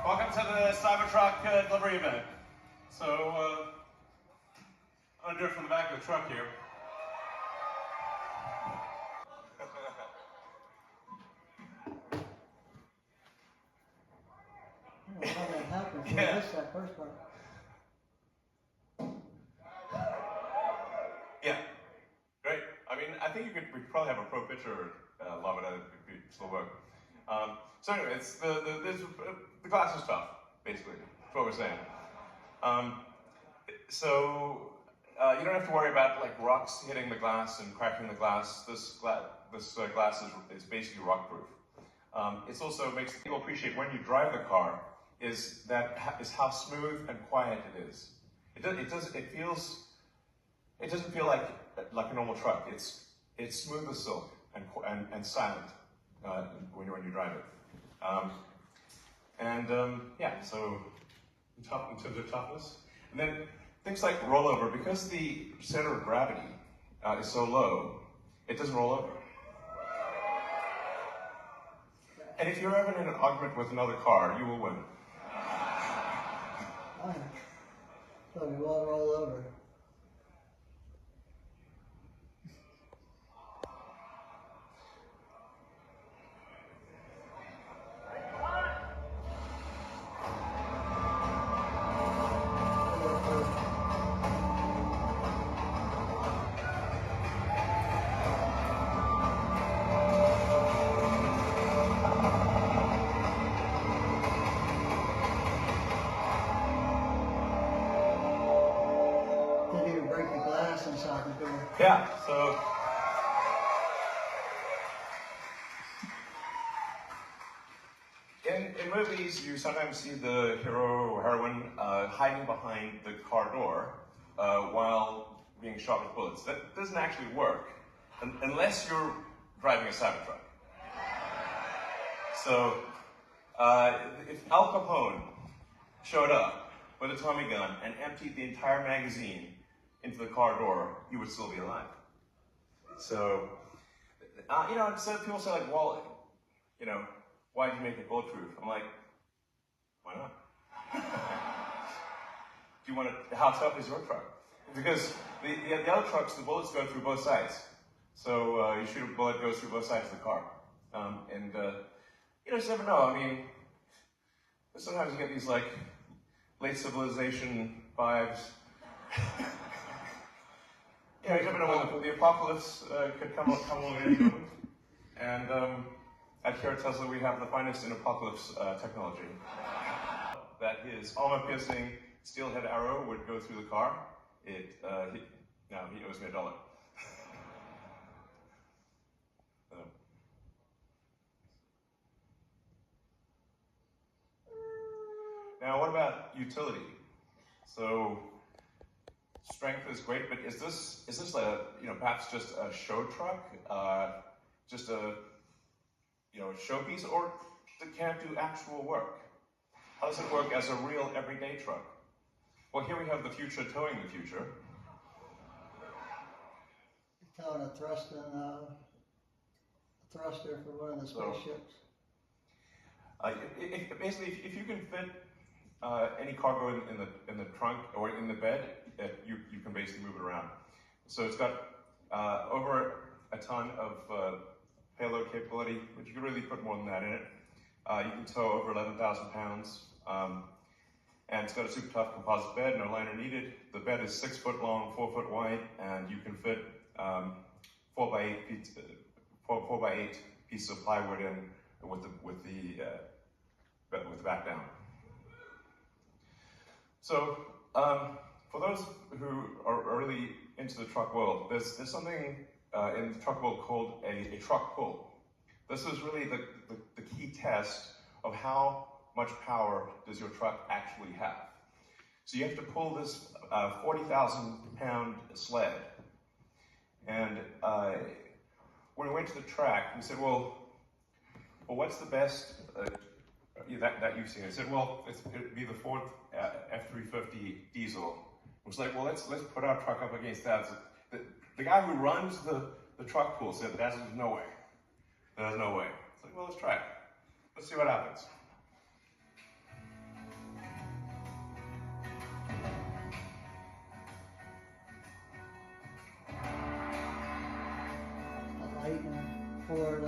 Welcome to the Cybertruck delivery event. So, I'm going to do it from the back of the truck here. I don't know how that happened. I missed that first part. Yeah, great. I mean, I think we could probably have a pro picture love it, it could still work. So anyway, it's the glass is tough, basically. That's what we're saying. You don't have to worry about like rocks hitting the glass and cracking the glass. This glass is basically rock proof. It's also makes people appreciate when you drive the car is how smooth and quiet it is. It doesn't feel like a normal truck. It's smooth as silk and silent when you drive it. So in terms of toughness, and then things like rollover, because the center of gravity is so low, it doesn't roll over. And if you're ever in an argument with another car, you will win. So we will roll over. Break the glass inside the door. Yeah, so in movies, you sometimes see the hero or heroine hiding behind the car door while being shot with bullets. That doesn't actually work unless you're driving a Cybertruck. So if Al Capone showed up with a Tommy gun and emptied the entire magazine into the car door, you would still be alive. So, so people say like, well, why did you make it bulletproof? I'm like, why not? Do you want to? How tough is your truck? Because the other trucks, the bullets go through both sides. So you shoot a bullet, goes through both sides of the car, you just never know. I mean, sometimes you get these like late civilization vibes. Yeah, you never know when the apocalypse could come along at any moment. And at here at Tesla, we have the finest in apocalypse technology. That his armor-piercing steelhead arrow would go through the car. He owes me $1. Now, what about utility? So, strength is great, but is this a perhaps just a show truck, just a showpiece, or can it do actual work? How does it work as a real everyday truck? Well, here we have the future towing the future. Towing a thruster for one of the spaceships. Basically, if you can fit any cargo in the trunk or in the bed, you can basically move it around. So it's got over a ton of payload capability, but you can really put more than that in it. You can tow over 11,000 pounds, and it's got a super tough composite bed, no liner needed. The bed is 6 foot long, 4 foot wide, and you can fit 4 by 8 pieces of plywood in with the back down. So, for those who are really into the truck world, there's something in the truck world called a truck pull. This is really the key test of how much power does your truck actually have. So you have to pull this 40,000 pound sled. And when we went to the track, we said, well what's the best that you've seen? I said, well, it'd be the Ford F-350 diesel. It was like, well, let's put our truck up against that. So the guy who runs the truck pool said, there's no way. There's no way. It's like, well, let's try it. Let's see what happens. Lightning, Ford,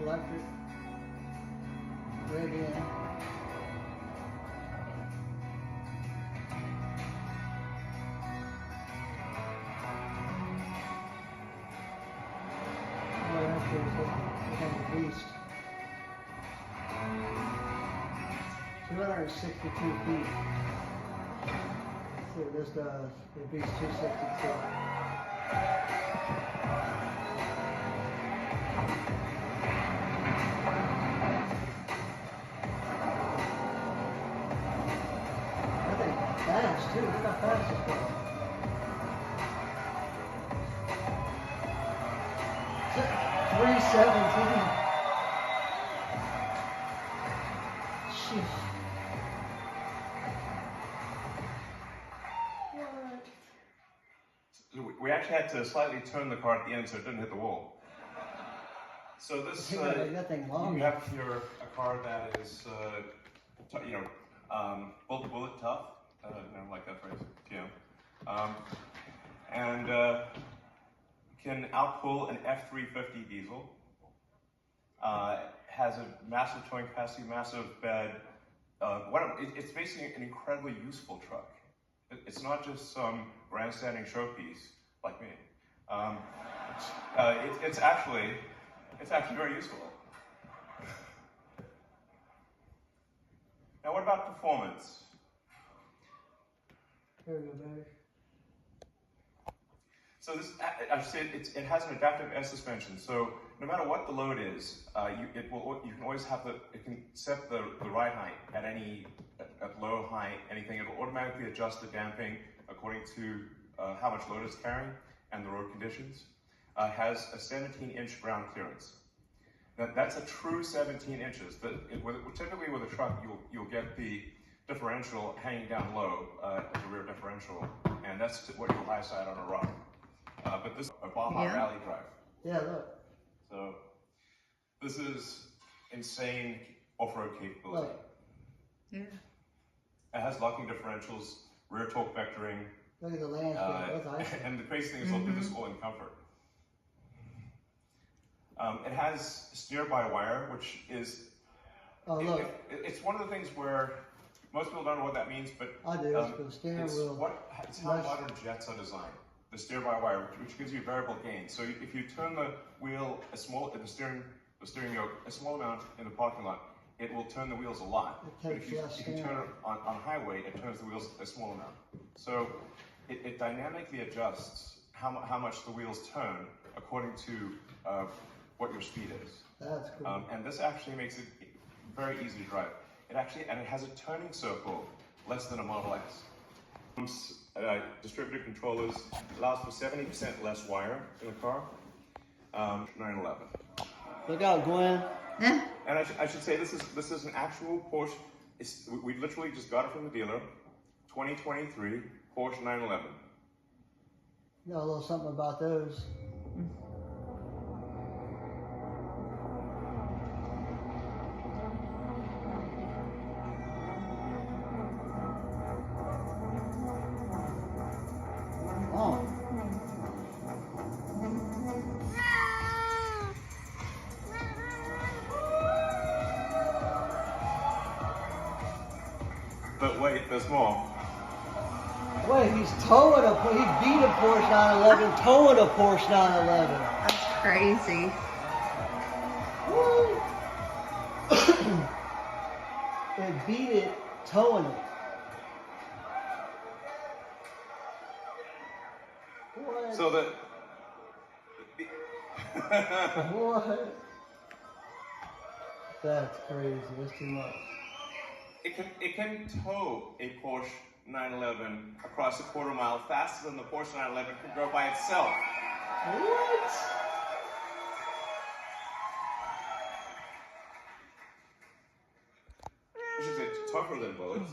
electric, Rivian. Oh, that's a beast. 262 feet. Let's see what this does. The Beast 262. That thing's fast too. Look how fast it's going. 317. Sheesh. We actually had to slightly turn the car at the end so it didn't hit the wall. So this, you have here a car that is, bullet tough, like that phrase, and can outpull an F350 diesel. Has a massive towing capacity, massive bed. It's basically an incredibly useful truck. It's not just some grandstanding showpiece like me. It's actually very useful. Now, what about performance? Here we go, baby. So this, I should say, it has an adaptive air suspension. So no matter what the load is, you can always have it can set the ride height at low, high, anything. It will automatically adjust the damping according to how much load it's carrying and the road conditions. Has a 17-inch ground clearance. That's a true 17 inches. Typically with a truck, you'll get the differential hanging down low, the rear differential, and that's what you'll high side on a rock. But this is a Baja Rally drive. Yeah, look. So this is insane off-road capability. Look. Yeah. It has locking differentials, rear torque vectoring. Look at the landscape. And the crazy thing is they'll do this all in comfort. It has steer-by-wire, which is, it's one of the things where most people don't know what that means, but I do. It's how modern jets are designed. The steer-by-wire, which gives you variable gain. So if you turn the wheel the steering yoke a small amount in the parking lot, it will turn the wheels a lot. But if you turn it on highway, it turns the wheels a small amount. So it dynamically adjusts how much the wheels turn according to what your speed is. That's cool. And this actually makes it very easy to drive. It has a turning circle less than a Model X. Distributed controllers, allows for 70% less wire in the car. 911. Look out, Gwen. And I should say this is an actual Porsche. We literally just got it from the dealer. 2023 Porsche 911. You know a little something about those. But wait, there's more. Wait, he beat a Porsche 911, towing a Porsche 911. That's crazy. Woo! They beat it, towing it. What? So What? That's crazy. That's too much. It can tow a Porsche 911 across a quarter mile faster than the Porsche 911 can go by itself. What? I should say tougher than bullets.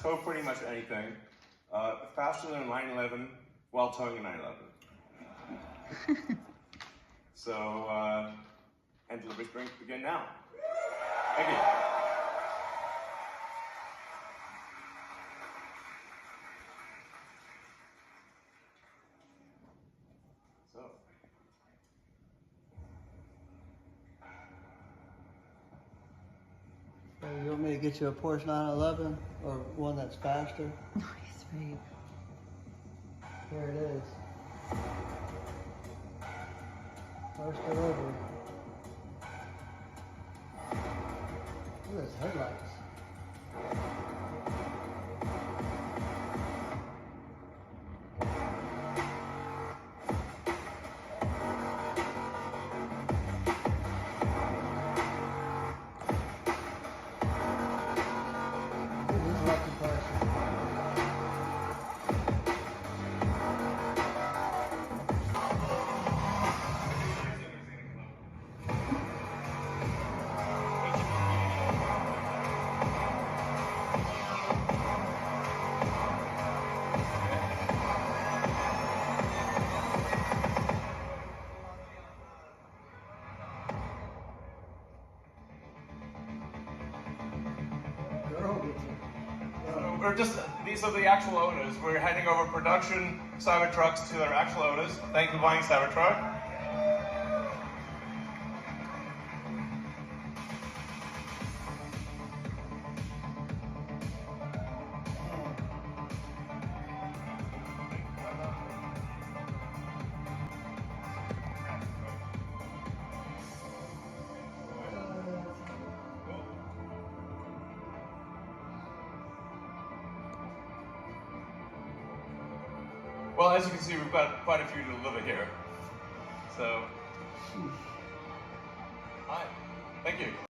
Tow pretty much anything. Faster than a 911 while towing a 911. So, and deliveries begin now. Thank you. get you a Porsche 911 or one that's faster? Nice, babe. Here it is. First delivery. Look at those headlights. This is left comparison. Girl gets it. We're just, these are the actual owners. We're handing over production Cybertrucks to their actual owners. Thank you for buying Cybertruck. Well, as you can see, we've got quite a few to deliver here. So, hi, thank you.